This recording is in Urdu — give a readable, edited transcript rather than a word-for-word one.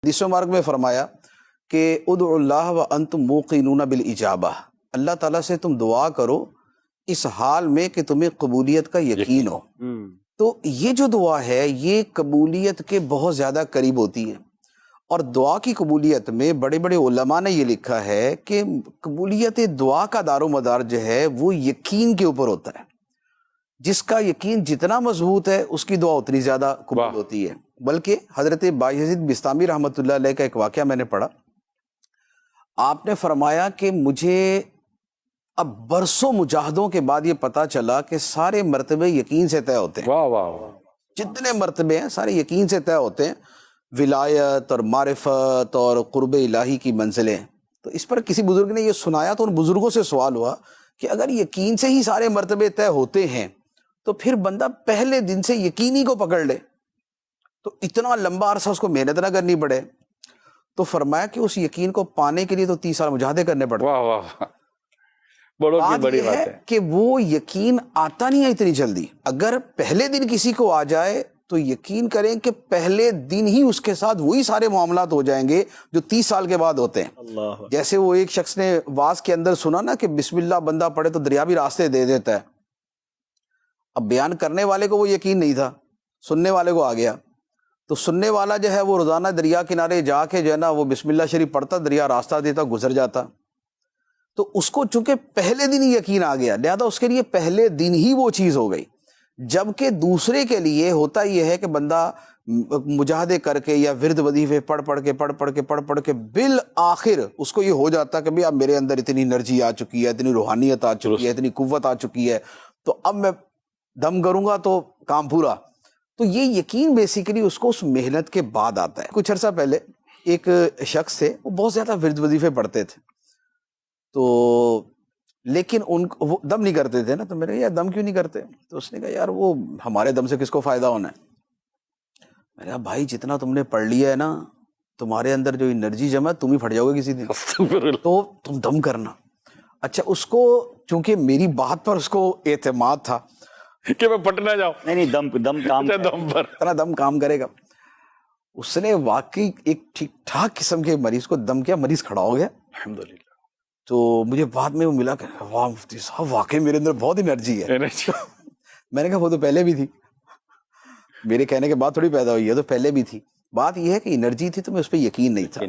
حدیث مبارک میں فرمایا کہ ادعوا اللہ وانتم موقنون بالاجابہ، اللہ تعالیٰ سے تم دعا کرو اس حال میں کہ تمہیں قبولیت کا یقین ہو۔ تو یہ جو دعا ہے یہ قبولیت کے بہت زیادہ قریب ہوتی ہے، اور دعا کی قبولیت میں بڑے بڑے علماء نے یہ لکھا ہے کہ قبولیت دعا کا دار و مدار جو ہے وہ یقین کے اوپر ہوتا ہے۔ جس کا یقین جتنا مضبوط ہے اس کی دعا اتنی زیادہ قبول ہوتی ہے۔ بلکہ حضرت بایزید بستامی رحمۃ اللہ علیہ کا ایک واقعہ میں نے پڑھا، آپ نے فرمایا کہ مجھے اب برسوں مجاہدوں کے بعد یہ پتا چلا کہ سارے مرتبے یقین سے طے ہوتے ہیں۔ واہ واہ واہ، جتنے مرتبے ہیں سارے یقین سے طے ہوتے ہیں، ولایت اور معرفت اور قرب الہی کی منزلیں۔ تو اس پر کسی بزرگ نے یہ سنایا تو ان بزرگوں سے سوال ہوا کہ اگر یقین سے ہی سارے مرتبے طے ہوتے ہیں تو پھر بندہ پہلے دن سے یقینی کو پکڑ لے تو اتنا لمبا عرصہ اس کو محنت نہ کرنی پڑے۔ تو فرمایا کہ اس یقین کو پانے کے لیے تو 30 سال مجاہدے کرنے پڑتے۔ واہ واہ، بڑوں کی بڑی بات ہے کہ وہ یقین آتا نہیں ہے اتنی جلدی۔ اگر پہلے دن کسی کو آ جائے تو یقین کریں کہ پہلے دن ہی اس کے ساتھ وہی سارے معاملات ہو جائیں گے جو 30 سال کے بعد ہوتے ہیں۔ اللہ، جیسے وہ ایک شخص نے واز کے اندر سنا نا کہ بسم اللہ بندہ پڑھے تو دریا بھی راستے دے دیتا ہے۔ اب بیان کرنے والے کو وہ یقین نہیں تھا، سننے والے کو آ گیا، تو سننے والا جو ہے وہ روزانہ دریا کنارے جا کے جو ہے نا وہ بسم اللہ شریف پڑھتا، دریا راستہ دیتا، گزر جاتا۔ تو اس کو چونکہ پہلے دن ہی یقین آ گیا، لہذا اس کے لیے پہلے دن ہی وہ چیز ہو گئی۔ جبکہ دوسرے کے لیے ہوتا یہ ہے کہ بندہ مجاہدے کر کے یا ورد وظیفے پڑھ پڑھ کے بالآخر اس کو یہ ہو جاتا کہ بھئی اب میرے اندر اتنی انرجی آ چکی ہے، اتنی روحانیت آ چکی ہے، اتنی قوت آ چکی ہے، تو اب میں دم کروں گا تو کام پورا۔ تو یہ یقین بیسیکلی اس کو اس محنت کے بعد آتا ہے۔ کچھ عرصہ پہلے ایک شخص تھے، وہ بہت زیادہ ورد وظیفے پڑھتے تھے، تو لیکن ان وہ دم نہیں کرتے تھے نا، تو میں نے کہا یار دم کیوں نہیں کرتے؟ تو اس نے کہا یار وہ ہمارے دم سے کس کو فائدہ ہونا ہے؟ میں نے کہا بھائی جتنا تم نے پڑھ لیا ہے نا، تمہارے اندر جو انرجی جمع ہے تم ہی پھٹ جاؤ گے کسی دن، تو تم دم کرنا۔ اچھا، اس کو چونکہ میری بات پر اس کو اعتماد تھا کہ میں پٹ نہ جاؤں، نہیں دم کام دم پر اتنا دم کام کرے گا۔ اس نے واقعی ایک ٹھیک ٹھاک قسم کے مریض کو دم کیا، مریض کھڑا ہو گیا الحمدللہ۔ تو مجھے بعد میں وہ ملا کہ واہ مفتی صاحب واقعی میرے اندر بہت انرجی ہے۔ میں نے کہا وہ تو پہلے بھی تھی، میرے کہنے کے بعد تھوڑی پیدا ہوئی ہے، تو پہلے بھی تھی۔ بات یہ ہے کہ انرجی تھی تو میں اس پہ یقین نہیں تھا۔